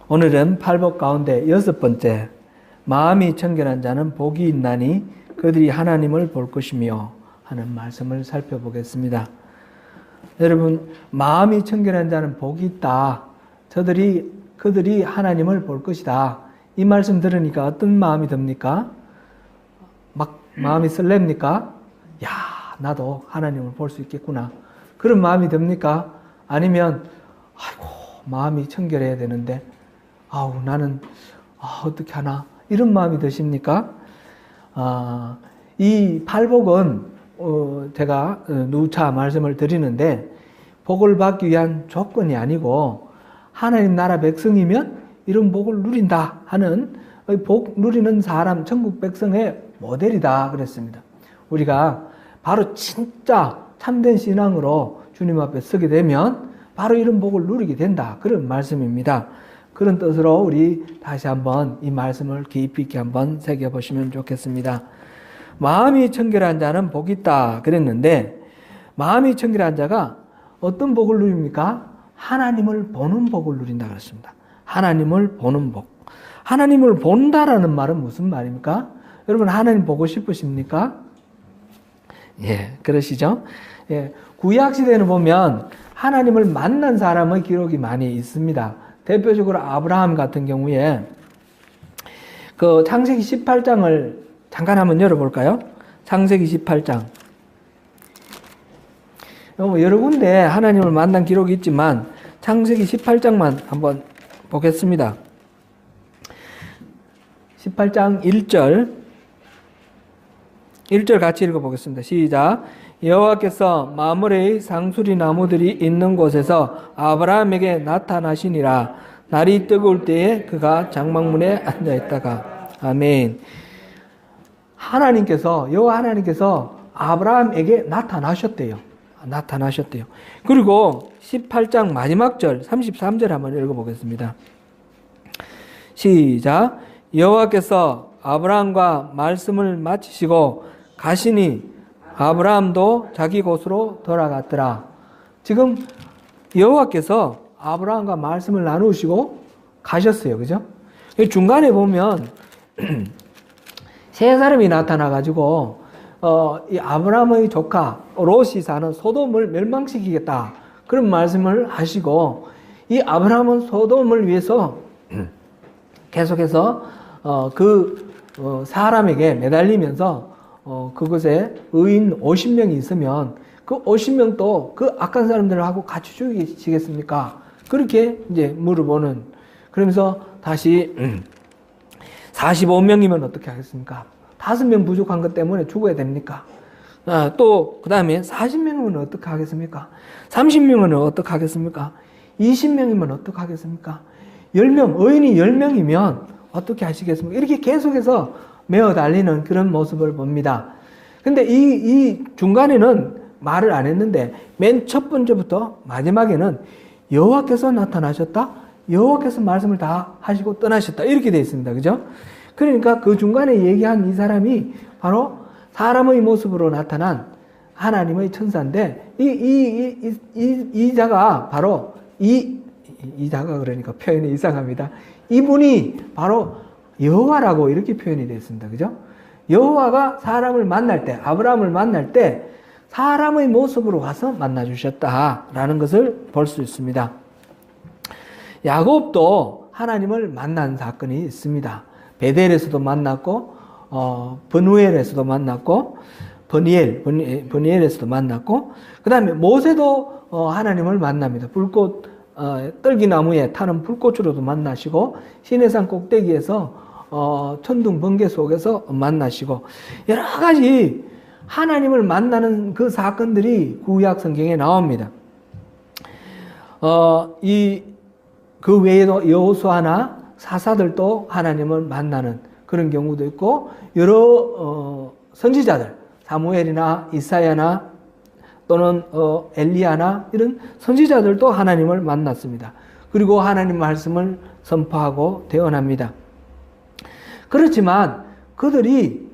오늘은 팔복 가운데 6번째, 마음이 청결한 자는 복이 있나니 그들이 하나님을 볼 것이며 하는 말씀을 살펴보겠습니다. 여러분, 마음이 청결한 자는 복이 있다. 그들이 하나님을 볼 것이다. 이 말씀 들으니까 어떤 마음이 듭니까? 막 마음이 설렙니까? 야, 나도 하나님을 볼 수 있겠구나. 그런 마음이 듭니까? 아니면 아이고, 마음이 청결해야 되는데 나는 어떻게 하나? 이런 마음이 드십니까? 이 팔복은 제가 누차 말씀을 드리는데 복을 받기 위한 조건이 아니고 하나님 나라 백성이면 이런 복을 누린다 하는 복 누리는 사람, 천국 백성의 모델이다 그랬습니다. 우리가 바로 진짜 참된 신앙으로 주님 앞에 서게 되면 바로 이런 복을 누리게 된다, 그런 말씀입니다. 그런 뜻으로 우리 다시 한번 이 말씀을 깊이 있게 한번 새겨보시면 좋겠습니다. 마음이 청결한 자는 복이 있다 그랬는데, 마음이 청결한 자가 어떤 복을 누립니까? 하나님을 보는 복을 누린다 그랬습니다. 하나님을 보는 복. 하나님을 본다라는 말은 무슨 말입니까? 여러분, 하나님 보고 싶으십니까? 예, 그러시죠? 예, 구약시대에는 보면 하나님을 만난 사람의 기록이 많이 있습니다. 대표적으로 아브라함 같은 경우에 그 창세기 18장을 잠깐 한번 열어볼까요? 창세기 18장. 여러 군데 하나님을 만난 기록이 있지만 창세기 18장만 한번 보겠습니다. 18장 1절 같이 읽어보겠습니다. 시작. 여호와께서 마므레의 상수리 나무들이 있는 곳에서 아브라함에게 나타나시니라. 날이 뜨거울 때에 그가 장막문에 앉아있다가. 아멘. 여호와 하나님께서 아브라함에게 나타나셨대요. 그리고 18장 마지막 절 33절 한번 읽어보겠습니다. 시작. 여호와께서 아브라함과 말씀을 마치시고 가시니 아브라함도 자기 곳으로 돌아갔더라. 지금 여호와께서 아브라함과 말씀을 나누시고 가셨어요. 그죠? 중간에 보면 세 사람이 나타나가지고 이 아브라함의 조카 롯이 사는 소돔을 멸망시키겠다, 그런 말씀을 하시고, 이 아브라함은 소돔을 위해서 계속해서 사람에게 매달리면서 그곳에 의인 50명이 있으면 그 50명도 그 악한 사람들하고 같이 죽이시겠습니까? 그렇게 이제 물어보는, 그러면서 다시 45명이면 어떻게 하겠습니까? 5명 부족한 것 때문에 죽어야 됩니까? 또 그 다음에 40명이면 어떻게 하겠습니까? 30명은 어떻게 하겠습니까? 20명이면 어떻게 하겠습니까? 10명, 의인이 10명이면 어떻게 하시겠습니까? 이렇게 계속해서 메어 달리는 그런 모습을 봅니다. 근데 이 중간에는 말을 안 했는데 맨 첫 번째부터 마지막에는 여호와께서 나타나셨다, 여호와께서 말씀을 다 하시고 떠나셨다, 이렇게 되어 있습니다. 그죠? 그러니까 그 중간에 얘기한 이 사람이 바로 사람의 모습으로 나타난 하나님의 천사인데, 이 자가 바로 이 자가, 그러니까 표현이 이상합니다. 이분이 바로 여호와라고 이렇게 표현이 되어 있습니다. 그죠? 여호와가 사람을 만날 때, 아브라함을 만날 때 사람의 모습으로 가서 만나주셨다라는 것을 볼 수 있습니다. 야곱도 하나님을 만난 사건이 있습니다. 베델에서도 만났고, 브누엘에서도 만났고, 버니엘에서도 만났고, 그 다음에 모세도 하나님을 만납니다. 불꽃, 떨기나무에 타는 불꽃으로도 만나시고, 시내산 꼭대기에서 천둥 번개 속에서 만나시고, 여러 가지 하나님을 만나는 그 사건들이 구약 성경에 나옵니다. 그 외에도 여호수아나 사사들도 하나님을 만나는 그런 경우도 있고, 여러 선지자들, 사무엘이나 이사야나 또는 엘리야나 이런 선지자들도 하나님을 만났습니다. 그리고 하나님 말씀을 선포하고 대언합니다. 그렇지만 그들이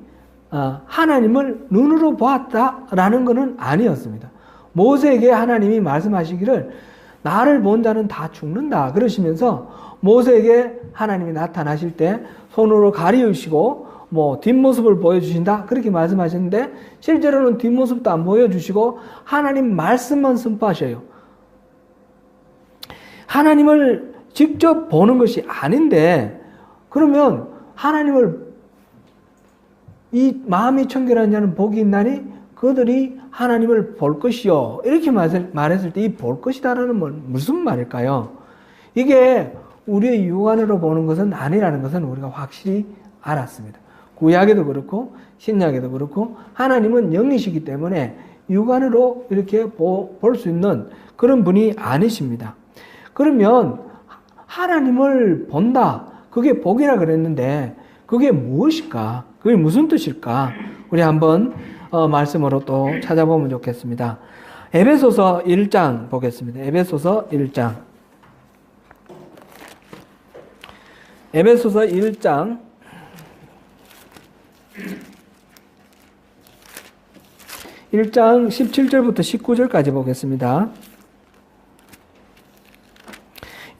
하나님을 눈으로 보았다라는 것은 아니었습니다. 모세에게 하나님이 말씀하시기를 나를 본 자는 다 죽는다. 그러시면서 모세에게 하나님이 나타나실 때 손으로 가리우시고 뭐 뒷모습을 보여주신다. 그렇게 말씀하셨는데 실제로는 뒷모습도 안 보여주시고 하나님 말씀만 선포하셔요. 하나님을 직접 보는 것이 아닌데 그러면 하나님을 이 마음이 청결한 자는 복이 있나니 그들이 하나님을 볼 것이요. 이렇게 말했을 때 이 볼 것이다라는 건 무슨 말일까요? 이게 우리의 육안으로 보는 것은 아니라는 것은 우리가 확실히 알았습니다. 구약에도 그렇고 신약에도 그렇고 하나님은 영이시기 때문에 육안으로 이렇게 볼 수 있는 그런 분이 아니십니다. 그러면 하나님을 본다. 그게 복이라 그랬는데 그게 무엇일까? 그게 무슨 뜻일까? 우리 한번 말씀으로 또 찾아보면 좋겠습니다. 에베소서 1장 보겠습니다. 에베소서 1장. 에베소서 1장 1장 17절부터 19절까지 보겠습니다.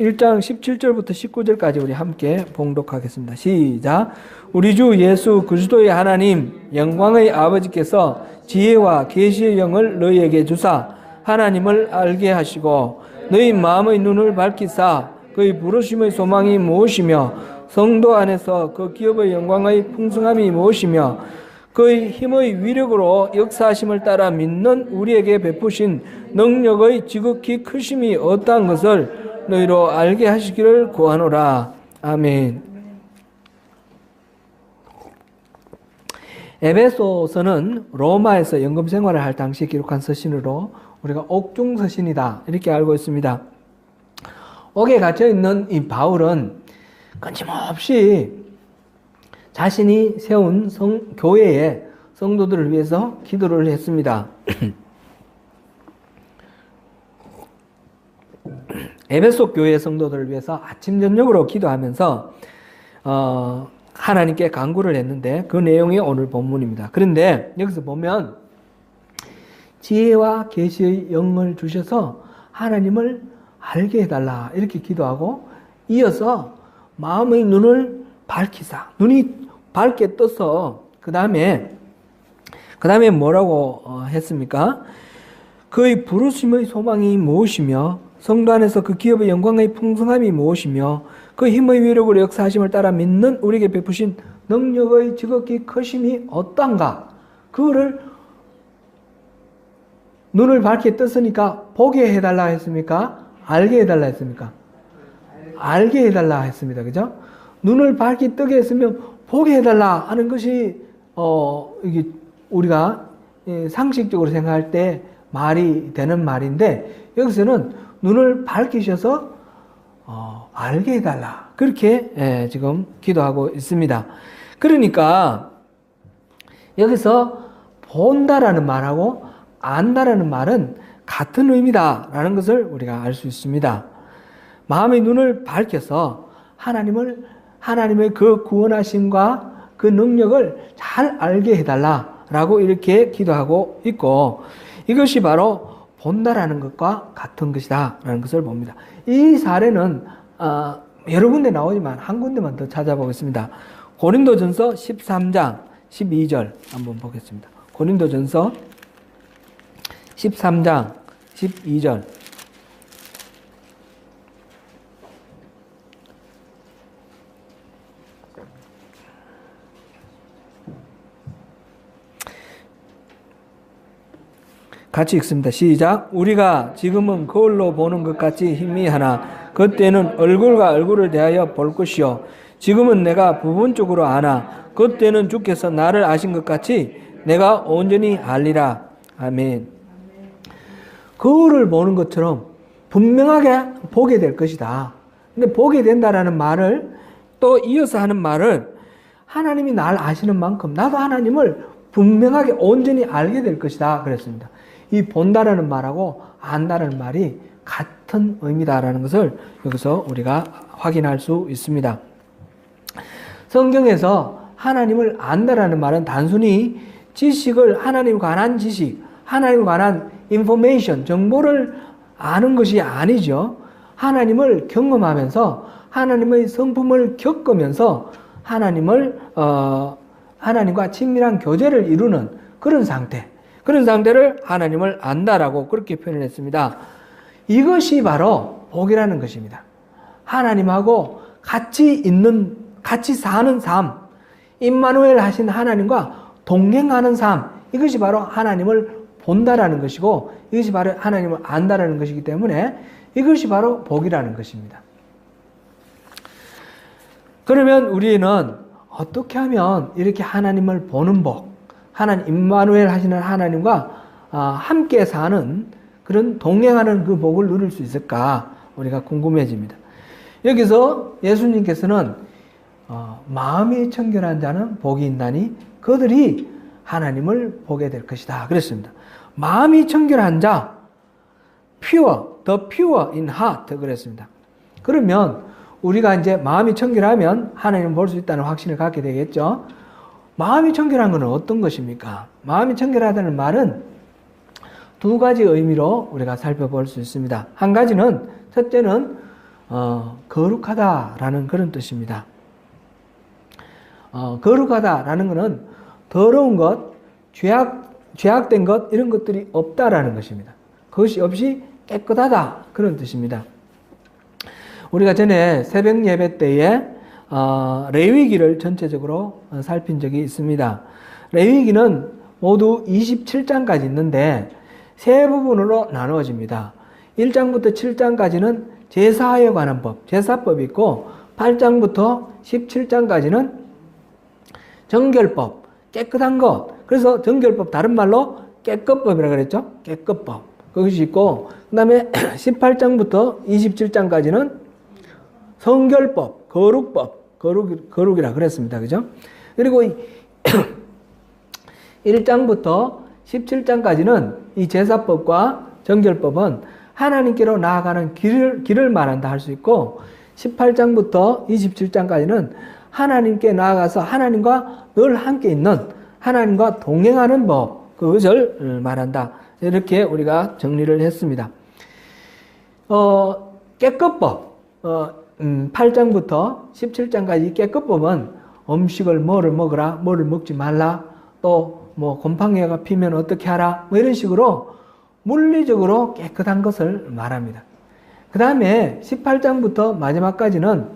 1장 17절부터 19절까지 우리 함께 봉독하겠습니다. 시작. 우리 주 예수 그리스도의 하나님 영광의 아버지께서 지혜와 계시의 영을 너희에게 주사 하나님을 알게 하시고 너희 마음의 눈을 밝히사 그의 부르심의 소망이 무엇이며 성도 안에서 그 기업의 영광의 풍성함이 무엇이며 그의 힘의 위력으로 역사하심을 따라 믿는 우리에게 베푸신 능력의 지극히 크심이 어떠한 것을 너희로 알게 하시기를 구하노라. 아멘. 에베소서는 로마에서 연금 생활을 할 당시 기록한 서신으로 우리가 옥중 서신이다 이렇게 알고 있습니다. 옥에 갇혀 있는 이 바울은 끊임없이 자신이 세운 교회의 성도들을 위해서 기도를 했습니다. 에베소 교회 성도들을 위해서 아침 저녁으로 기도하면서 하나님께 간구를 했는데 그 내용이 오늘 본문입니다. 그런데 여기서 보면 지혜와 계시의 영을 주셔서 하나님을 알게 해달라 이렇게 기도하고 이어서 마음의 눈을 밝히사 눈이 밝게 떠서 그 다음에 뭐라고 했습니까? 그의 부르심의 소망이 무엇이며 성도 안에서 그 기업의 영광의 풍성함이 무엇이며 그 힘의 위력으로 역사하심을 따라 믿는 우리에게 베푸신 능력의 지극히 크심이 어떠한가? 그거를 눈을 밝게 떴으니까 보게 해달라 했습니까? 알게 해달라 했습니까? 알게 해달라 했습니다. 그죠? 눈을 밝게 뜨게 했으면 보게 해달라 하는 것이 이게 우리가 상식적으로 생각할 때 말이 되는 말인데 여기서는 눈을 밝히셔서 알게 해달라 그렇게 지금 기도하고 있습니다. 그러니까 여기서 본다라는 말하고 안다라는 말은 같은 의미다라는 것을 우리가 알 수 있습니다. 마음의 눈을 밝혀서 하나님의 그 구원하심과 그 능력을 잘 알게 해달라라고 이렇게 기도하고 있고 이것이 바로 본다라는 것과 같은 것이다 라는 것을 봅니다. 이 사례는 여러 군데 나오지만 한 군데만 더 찾아보겠습니다. 고린도전서 13장 12절 한번 보겠습니다. 고린도전서 13장 12절 같이 읽습니다. 시작. 우리가 지금은 거울로 보는 것 같이 희미하나 그때는 얼굴과 얼굴을 대하여 볼 것이요 지금은 내가 부분적으로 아나 그때는 주께서 나를 아신 것 같이 내가 온전히 알리라. 아멘. 거울을 보는 것처럼 분명하게 보게 될 것이다. 근데 보게 된다라는 말을 또 이어서 하는 말을 하나님이 날 아시는 만큼 나도 하나님을 분명하게 온전히 알게 될 것이다 그랬습니다. 이 본다라는 말하고 안다라는 말이 같은 의미다라는 것을 여기서 우리가 확인할 수 있습니다. 성경에서 하나님을 안다라는 말은 단순히 지식을 하나님에 관한 지식, 하나님에 관한 인포메이션, 정보를 아는 것이 아니죠. 하나님을 경험하면서 하나님의 성품을 겪으면서 하나님과 친밀한 교제를 이루는 그런 상태, 그런 상태를 하나님을 안다라고 그렇게 표현했습니다. 이것이 바로 복이라는 것입니다. 하나님하고 같이 사는 삶, 임마누엘 하신 하나님과 동행하는 삶, 이것이 바로 하나님을 본다라는 것이고 이것이 바로 하나님을 안다라는 것이기 때문에 이것이 바로 복이라는 것입니다. 그러면 우리는 어떻게 하면 이렇게 하나님을 보는 복, 하나님 임마누엘 하시는 하나님과 함께 사는 그런 동행하는 그 복을 누릴 수 있을까 우리가 궁금해집니다. 여기서 예수님께서는 마음이 청결한 자는 복이 있나니 그들이 하나님을 보게 될 것이다 그랬습니다. 마음이 청결한 자, pure, the pure in heart 그랬습니다. 그러면 우리가 이제 마음이 청결하면 하나님을 볼 수 있다는 확신을 갖게 되겠죠. 마음이 청결한 것은 어떤 것입니까? 마음이 청결하다는 말은 두 가지 의미로 우리가 살펴볼 수 있습니다. 한 가지는 첫째는 거룩하다라는 그런 뜻입니다. 거룩하다라는 것은 더러운 것, 죄악된 것 이런 것들이 없다라는 것입니다. 그것이 없이 깨끗하다 그런 뜻입니다. 우리가 전에 새벽 예배 때에 레위기를 전체적으로 살핀 적이 있습니다. 레위기는 모두 27장까지 있는데 세 부분으로 나누어집니다. 1장부터 7장까지는 제사에 관한 법, 제사법이 있고 8장부터 17장까지는 정결법, 깨끗한 것. 그래서 정결법 다른 말로 깨끗법이라고 그랬죠. 깨끗법. 그것이 있고 그 다음에 18장부터 27장까지는 성결법, 거룩법, 거룩이라 그랬습니다. 그죠? 그리고 1장부터 17장까지는 이 제사법과 정결법은 하나님께로 나아가는 길을 말한다 할 수 있고 18장부터 27장까지는 하나님께 나아가서 하나님과 늘 함께 있는 하나님과 동행하는 법, 그것을 말한다. 이렇게 우리가 정리를 했습니다. 깨끗법, 8장부터 17장까지 깨끗법은 음식을 뭐를 먹으라, 뭐를 먹지 말라, 또 뭐 곰팡이가 피면 어떻게 하라, 뭐 이런 식으로 물리적으로 깨끗한 것을 말합니다. 그 다음에 18장부터 마지막까지는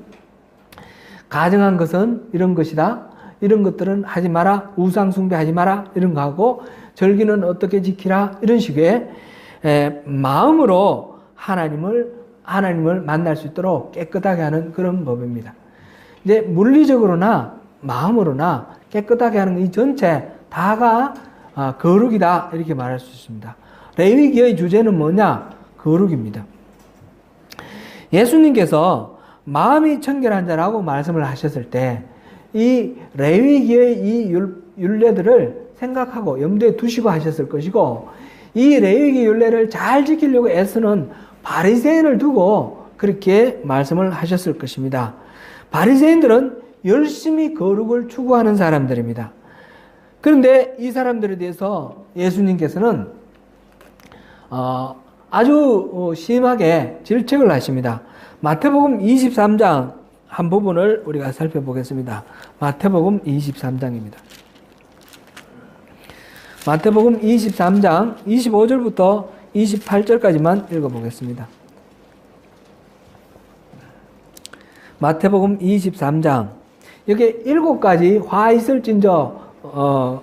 가정한 것은 이런 것이다, 이런 것들은 하지 마라, 우상 숭배하지 마라 이런 거 하고 절기는 어떻게 지키라 이런 식의 마음으로 하나님을 만날 수 있도록 깨끗하게 하는 그런 법입니다. 이제 물리적으로나 마음으로나 깨끗하게 하는 이 전체 다가 거룩이다 이렇게 말할 수 있습니다. 레위기의 주제는 뭐냐? 거룩입니다. 예수님께서 마음이 청결한 자라고 말씀을 하셨을 때 이 레위기의 이 율례들을 생각하고 염두에 두시고 하셨을 것이고 이 레위기 율례를 잘 지키려고 애쓰는 바리새인을 두고 그렇게 말씀을 하셨을 것입니다. 바리새인들은 열심히 거룩을 추구하는 사람들입니다. 그런데 이 사람들에 대해서 예수님께서는 아주 심하게 질책을 하십니다. 마태복음 23장 한 부분을 우리가 살펴보겠습니다. 마태복음 23장입니다. 마태복음 23장 25절부터 28절까지만 읽어보겠습니다. 마태복음 23장 여기 7가지 화 있을진저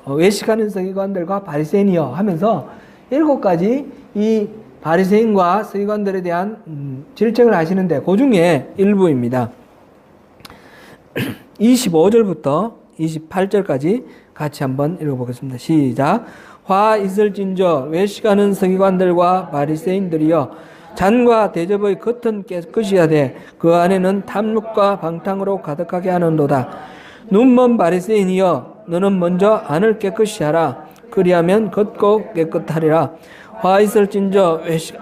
외식하는 서기관들과 바리새인이여 하면서 7가지 이 바리새인과 서기관들에 대한 질책을 하시는데 그 중에 일부입니다. 25절부터 28절까지 같이 한번 읽어보겠습니다. 시작. 화 있을진저 외식하는 서기관들과 바리새인들이여 잔과 대접의 겉은 깨끗이야 돼 그 안에는 탐욕과 방탕으로 가득하게 하는도다. 눈먼 바리새인이여 너는 먼저 안을 깨끗이 하라. 그리하면 겉고 깨끗하리라. 화 있을진저 외식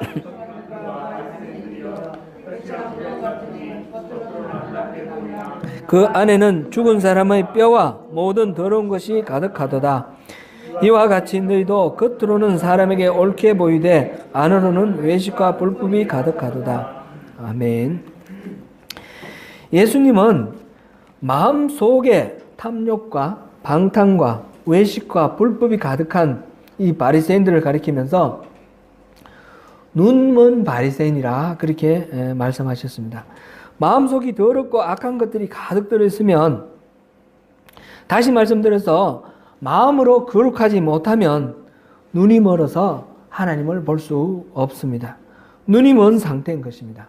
그 안에는 죽은 사람의 뼈와 모든 더러운 것이 가득하도다. 이와 같이 너희도 겉으로는 사람에게 옳게 보이되 안으로는 외식과 불법이 가득하도다. 아멘. 예수님은 마음속에 탐욕과 방탕과 외식과 불법이 가득한 이 바리새인들을 가리키면서 눈먼 바리새인이라 그렇게 말씀하셨습니다. 마음속이 더럽고 악한 것들이 가득 들어있으면, 다시 말씀드려서 마음으로 거룩하지 못하면 눈이 멀어서 하나님을 볼 수 없습니다. 눈이 먼 상태인 것입니다.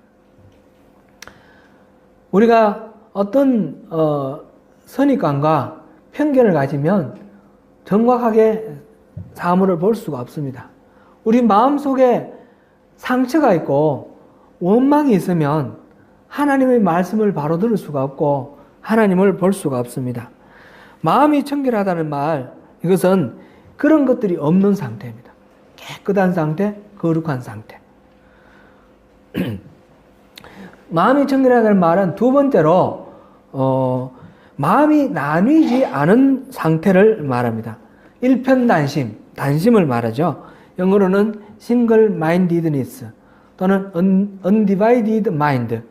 우리가 어떤 선입관과 편견을 가지면 정확하게 사물을 볼 수가 없습니다. 우리 마음속에 상처가 있고 원망이 있으면 하나님의 말씀을 바로 들을 수가 없고 하나님을 볼 수가 없습니다. 마음이 청결하다는 말, 이것은 그런 것들이 없는 상태입니다. 깨끗한 상태, 거룩한 상태. 마음이 청결하다는 말은 두 번째로 마음이 나뉘지 않은 상태를 말합니다. 일편단심, 단심을 말하죠. 영어로는 single-mindedness 또는 undivided mind.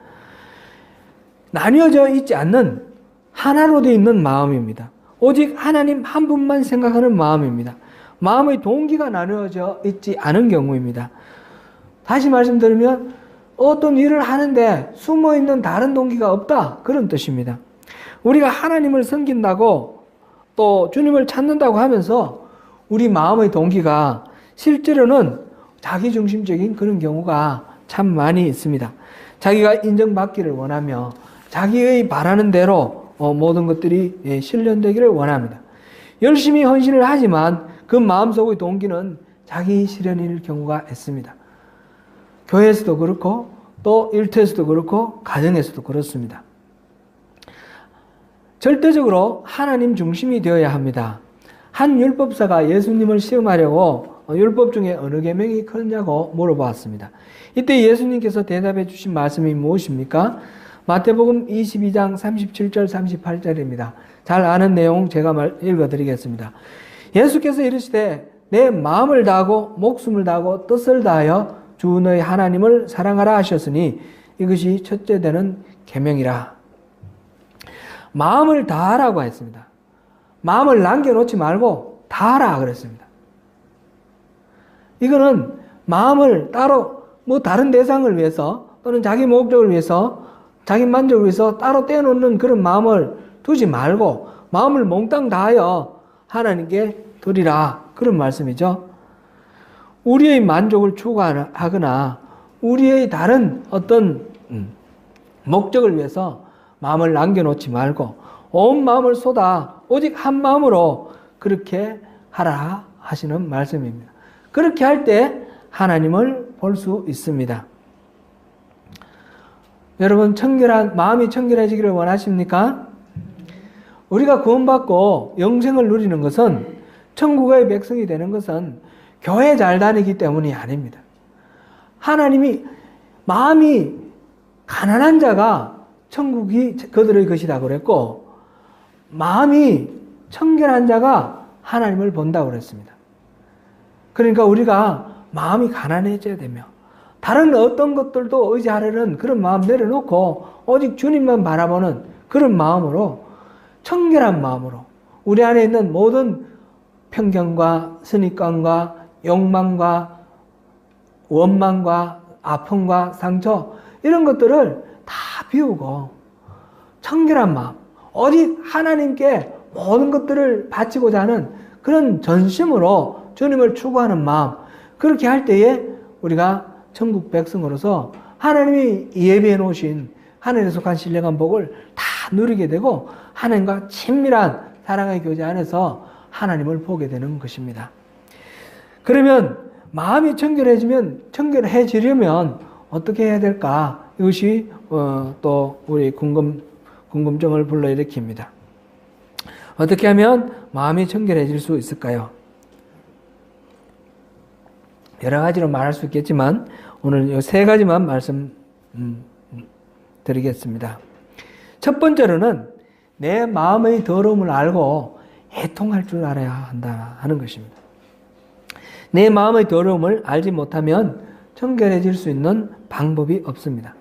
나뉘어져 있지 않는 하나로 되어 있는 마음입니다. 오직 하나님 한 분만 생각하는 마음입니다. 마음의 동기가 나누어져 있지 않은 경우입니다. 다시 말씀드리면 어떤 일을 하는데 숨어있는 다른 동기가 없다, 그런 뜻입니다. 우리가 하나님을 섬긴다고 또 주님을 찾는다고 하면서 우리 마음의 동기가 실제로는 자기중심적인 그런 경우가 참 많이 있습니다. 자기가 인정받기를 원하며 자기의 바라는 대로 모든 것들이 실현되기를 원합니다. 열심히 헌신을 하지만 그 마음속의 동기는 자기 실현일 경우가 있습니다. 교회에서도 그렇고 또 일터에서도 그렇고 가정에서도 그렇습니다. 절대적으로 하나님 중심이 되어야 합니다. 한 율법사가 예수님을 시험하려고 율법 중에 어느 계명이 크냐고 물어보았습니다. 이때 예수님께서 대답해 주신 말씀이 무엇입니까? 마태복음 22장 37절 38절입니다. 잘 아는 내용 제가 읽어드리겠습니다. 예수께서 이르시되 내 마음을 다하고 목숨을 다하고 뜻을 다하여 주 너희 하나님을 사랑하라 하셨으니 이것이 첫째 되는 계명이라. 마음을 다하라고 했습니다. 마음을 남겨놓지 말고 다하라 그랬습니다. 이거는 마음을 따로 다른 대상을 위해서 또는 자기 목적을 위해서 자기 만족을 위해서 따로 떼어놓는 그런 마음을 두지 말고 마음을 몽땅 다하여 하나님께 드리라, 그런 말씀이죠. 우리의 만족을 추구하거나 우리의 다른 어떤 목적을 위해서 마음을 남겨놓지 말고 온 마음을 쏟아 오직 한 마음으로 그렇게 하라 하시는 말씀입니다. 그렇게 할 때 하나님을 볼 수 있습니다. 여러분, 마음이 청결해지기를 원하십니까? 우리가 구원받고 영생을 누리는 것은, 천국의 백성이 되는 것은 교회 잘 다니기 때문이 아닙니다. 하나님이 마음이 가난한 자가 천국이 그들의 것이다 그랬고, 마음이 청결한 자가 하나님을 본다고 그랬습니다. 그러니까 우리가 마음이 가난해져야 되며 다른 어떤 것들도 의지하려는 그런 마음 내려놓고 오직 주님만 바라보는 그런 마음으로, 청결한 마음으로 우리 안에 있는 모든 편견과 선입관과 욕망과 원망과 아픔과 상처, 이런 것들을 다 비우고 청결한 마음, 오직 하나님께 모든 것들을 바치고자 하는 그런 전심으로 주님을 추구하는 마음, 그렇게 할 때에 우리가 천국 백성으로서 하나님이 예비해 놓으신 하늘에 속한 신령한 복을 다 누리게 되고 하나님과 친밀한 사랑의 교제 안에서 하나님을 보게 되는 것입니다. 그러면 마음이 청결해지려면 어떻게 해야 될까? 이것이 또 우리 궁금증을 불러일으킵니다. 어떻게 하면 마음이 청결해질 수 있을까요? 여러 가지로 말할 수 있겠지만 오늘 이 세 가지만 말씀드리겠습니다. 첫 번째로는 내 마음의 더러움을 알고 애통할 줄 알아야 한다 하는 것입니다. 내 마음의 더러움을 알지 못하면 청결해질 수 있는 방법이 없습니다.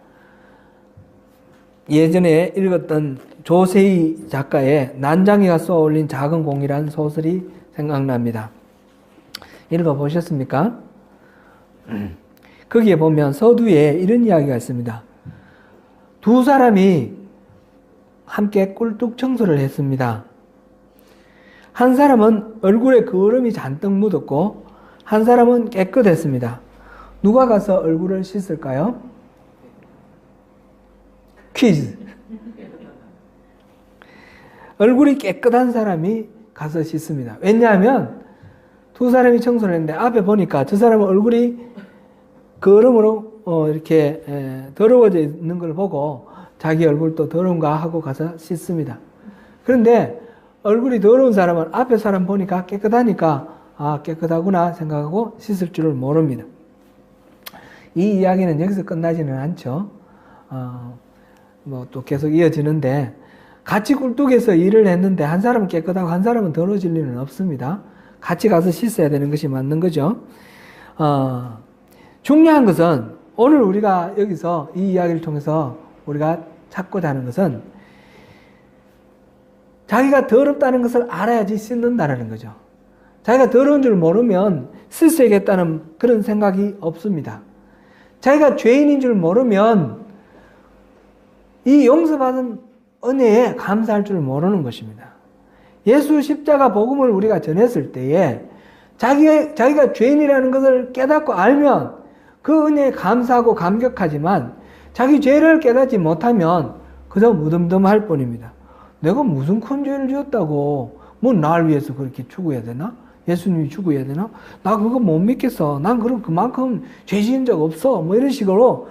예전에 읽었던 조세희 작가의 난장이가 쏘아올린 작은 공이라는 소설이 생각납니다. 읽어보셨습니까? 거기에 보면 서두에 이런 이야기가 있습니다. 두 사람이 함께 꿀뚝 청소를 했습니다. 한 사람은 얼굴에 거름이 잔뜩 묻었고 한 사람은 깨끗했습니다. 누가 가서 얼굴을 씻을까요? 퀴즈. 얼굴이 깨끗한 사람이 가서 씻습니다. 왜냐하면 두 사람이 청소를 했는데 앞에 보니까 저 사람은 얼굴이 거름으로 이렇게 더러워져 있는 걸 보고 자기 얼굴도 더러운가 하고 가서 씻습니다. 그런데 얼굴이 더러운 사람은 앞에 사람 보니까 깨끗하니까 아, 깨끗하구나 생각하고 씻을 줄을 모릅니다. 이 이야기는 여기서 끝나지는 않죠. 뭐 또 계속 이어지는데 같이 꿀뚝에서 일을 했는데 한 사람은 깨끗하고 한 사람은 더러워질 일은 없습니다. 같이 가서 씻어야 되는 것이 맞는 거죠. 중요한 것은 오늘 우리가 여기서 이 이야기를 통해서 우리가 찾고자 하는 것은 자기가 더럽다는 것을 알아야지 씻는다는 거죠. 자기가 더러운 줄 모르면 씻어야겠다는 그런 생각이 없습니다. 자기가 죄인인 줄 모르면 이 용서받은 은혜에 감사할 줄 모르는 것입니다. 예수 십자가 복음을 우리가 전했을 때에 자기가 죄인이라는 것을 깨닫고 알면 그 은혜에 감사하고 감격하지만 자기 죄를 깨닫지 못하면 그저 무덤덤할 뿐입니다. 내가 무슨 큰 죄를 지었다고 뭐 날 위해서 그렇게 추구해야 되나? 예수님이 추구해야 되나? 나 그거 못 믿겠어. 난 그럼 그만큼 죄 지은 적 없어. 뭐 이런 식으로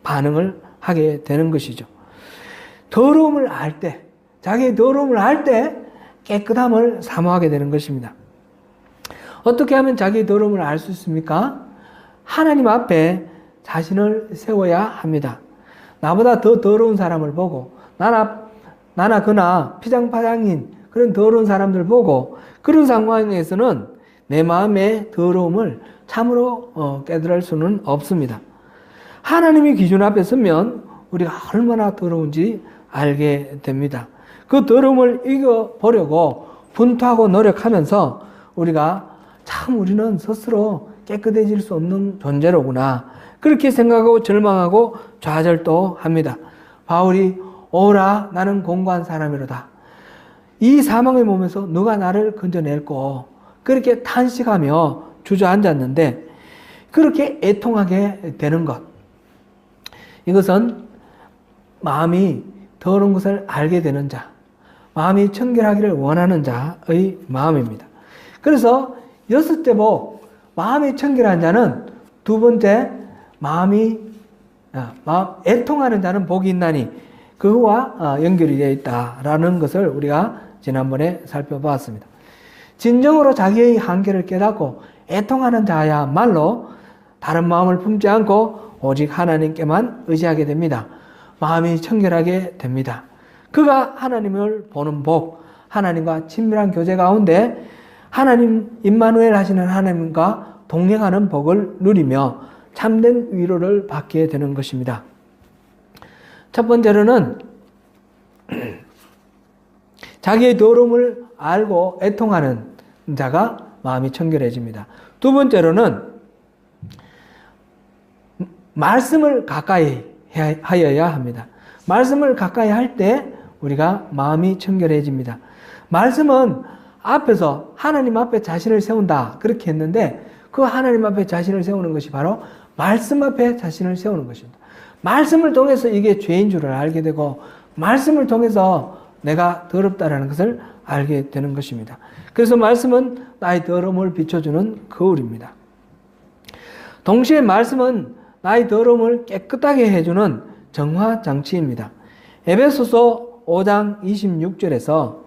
반응을 하게 되는 것이죠. 더러움을 알 때, 자기의 더러움을 알 때 깨끗함을 사모하게 되는 것입니다. 어떻게 하면 자기의 더러움을 알 수 있습니까? 하나님 앞에 자신을 세워야 합니다. 나보다 더 더러운 사람을 보고 나나 그나 피장파장인 그런 더러운 사람들 보고 그런 상황에서는 내 마음의 더러움을 참으로 깨달을 수는 없습니다. 하나님의 기준 앞에 서면 우리가 얼마나 더러운지 알게 됩니다. 그 더러움을 이겨보려고 분투하고 노력하면서 우리가 참 우리는 스스로 깨끗해질 수 없는 존재로구나 그렇게 생각하고 절망하고 좌절도 합니다. 바울이 오라 나는 공고한 사람이로다. 이 사망의 몸에서 누가 나를 건져낼꼬 그렇게 탄식하며 주저앉았는데 그렇게 애통하게 되는 것 이것은 마음이 더러운 것을 알게 되는 자 마음이 청결하기를 원하는 자의 마음입니다. 그래서 6대복 마음이 청결한 자는 두 번째 애통하는 자는 복이 있나니 그와 연결이 되어 있다라는 것을 우리가 지난번에 살펴보았습니다. 진정으로 자기의 한계를 깨닫고 애통하는 자야말로 다른 마음을 품지 않고 오직 하나님께만 의지하게 됩니다. 마음이 청결하게 됩니다. 그가 하나님을 보는 복, 하나님과 친밀한 교제 가운데 하나님 임마누엘 하시는 하나님과 동행하는 복을 누리며 참된 위로를 받게 되는 것입니다. 첫 번째로는 자기의 더러움을 알고 애통하는 자가 마음이 청결해집니다. 두 번째로는 말씀을 가까이 하여야 합니다. 말씀을 가까이 할 때 우리가 마음이 청결해집니다. 말씀은 앞에서 하나님 앞에 자신을 세운다 그렇게 했는데 그 하나님 앞에 자신을 세우는 것이 바로 말씀 앞에 자신을 세우는 것입니다. 말씀을 통해서 이게 죄인 줄을 알게 되고 말씀을 통해서 내가 더럽다라는 것을 알게 되는 것입니다. 그래서 말씀은 나의 더러움을 비춰주는 거울입니다. 동시에 말씀은 나의 더러움을 깨끗하게 해주는 정화장치입니다. 에베소서 5장 26절에서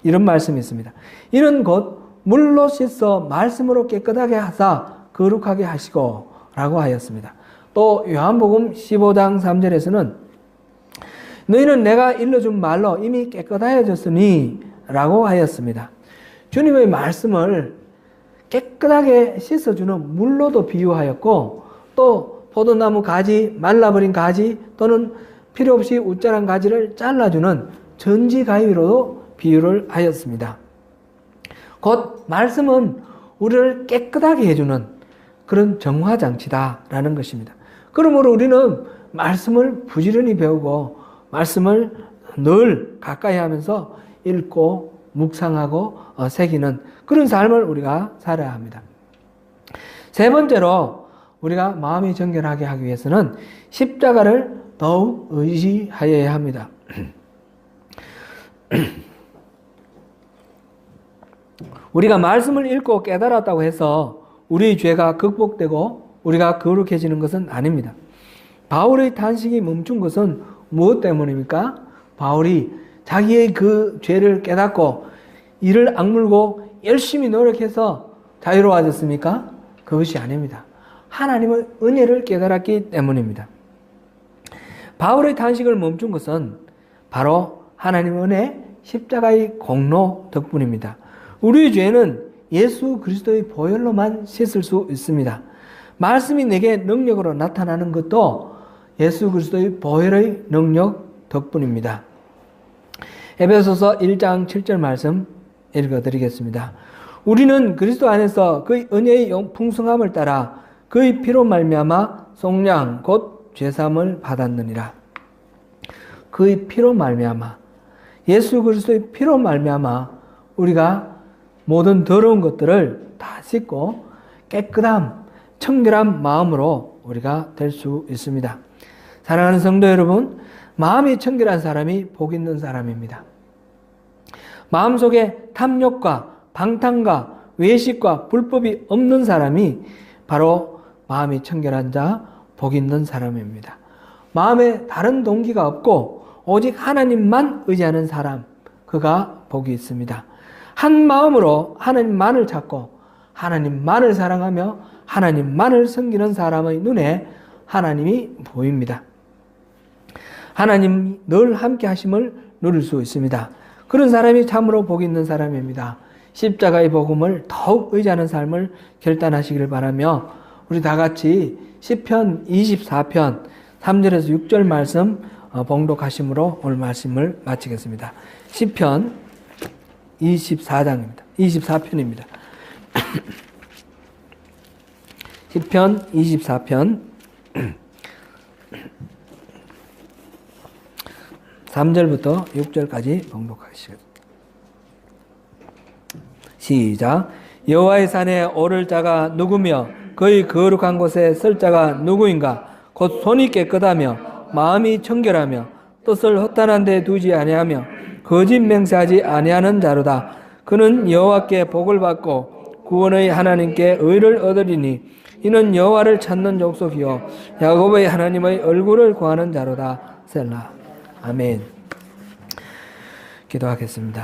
이런 말씀이 있습니다. 이는 곧 물로 씻어 말씀으로 깨끗하게 하사 거룩하게 하시고 라고 하였습니다. 또 요한복음 15장 3절에서는 너희는 내가 일러준 말로 이미 깨끗하여졌으니 라고 하였습니다. 주님의 말씀을 깨끗하게 씻어주는 물로도 비유하였고, 또 포도나무 가지, 말라버린 가지 또는 필요 없이 우짜란 가지를 잘라주는 전지가위로도 비유를 하였습니다. 곧 말씀은 우리를 깨끗하게 해주는 그런 정화장치다라는 것입니다. 그러므로 우리는 말씀을 부지런히 배우고 말씀을 늘 가까이 하면서 읽고 묵상하고 새기는 그런 삶을 우리가 살아야 합니다. 세 번째로 우리가 마음이 정결하게 하기 위해서는 십자가를 더욱 의지하여야 합니다. 우리가 말씀을 읽고 깨달았다고 해서 우리의 죄가 극복되고 우리가 거룩해지는 것은 아닙니다. 바울의 탄식이 멈춘 것은 무엇 때문입니까? 바울이 자기의 그 죄를 깨닫고 이를 악물고 열심히 노력해서 자유로워졌습니까? 그것이 아닙니다. 하나님의 은혜를 깨달았기 때문입니다. 바울의 탄식을 멈춘 것은 바로 하나님의 은혜, 십자가의 공로 덕분입니다. 우리의 죄는 예수 그리스도의 보혈로만 씻을 수 있습니다. 말씀이 내게 능력으로 나타나는 것도 예수 그리스도의 보혈의 능력 덕분입니다. 에베소서 1장 7절 말씀 읽어드리겠습니다. 우리는 그리스도 안에서 그의 은혜의 풍성함을 따라 그의 피로 말미암아 속량 곧 죄사함을 받았느니라. 그의 피로 말미암아, 예수 그리스도의 피로 말미암아 우리가 모든 더러운 것들을 다 씻고 깨끗함, 청결한 마음으로 우리가 될 수 있습니다. 사랑하는 성도 여러분, 마음이 청결한 사람이 복 있는 사람입니다. 마음속에 탐욕과 방탕과 외식과 불법이 없는 사람이 바로 마음이 청결한 자, 복 있는 사람입니다. 마음에 다른 동기가 없고 오직 하나님만 의지하는 사람, 그가 복이 있습니다. 한 마음으로 하나님만을 찾고 하나님만을 사랑하며 하나님만을 섬기는 사람의 눈에 하나님이 보입니다. 하나님 늘 함께 하심을 누릴 수 있습니다. 그런 사람이 참으로 복이 있는 사람입니다. 십자가의 복음을 더욱 의지하는 삶을 결단하시기를 바라며 우리 다 같이 시편 24편 3절에서 6절 말씀 봉독하심으로 오늘 말씀을 마치겠습니다. 시편 24장입니다. 24편입니다. 시편 24편 3절부터 6절까지 봉독하시겠습니다. 시작. 여호와의 산에 오를 자가 누구며 그의 거룩한 곳에 설 자가 누구인가? 곧 손이 깨끗하며 마음이 청결하며 뜻을 허탄한 데 두지 아니하며 거짓 맹세하지 아니하는 자로다. 그는 여호와께 복을 받고 구원의 하나님께 의를 얻으리니 이는 여호와를 찾는 족속이요 야곱의 하나님의 얼굴을 구하는 자로다. 셀라. 아멘. 기도하겠습니다.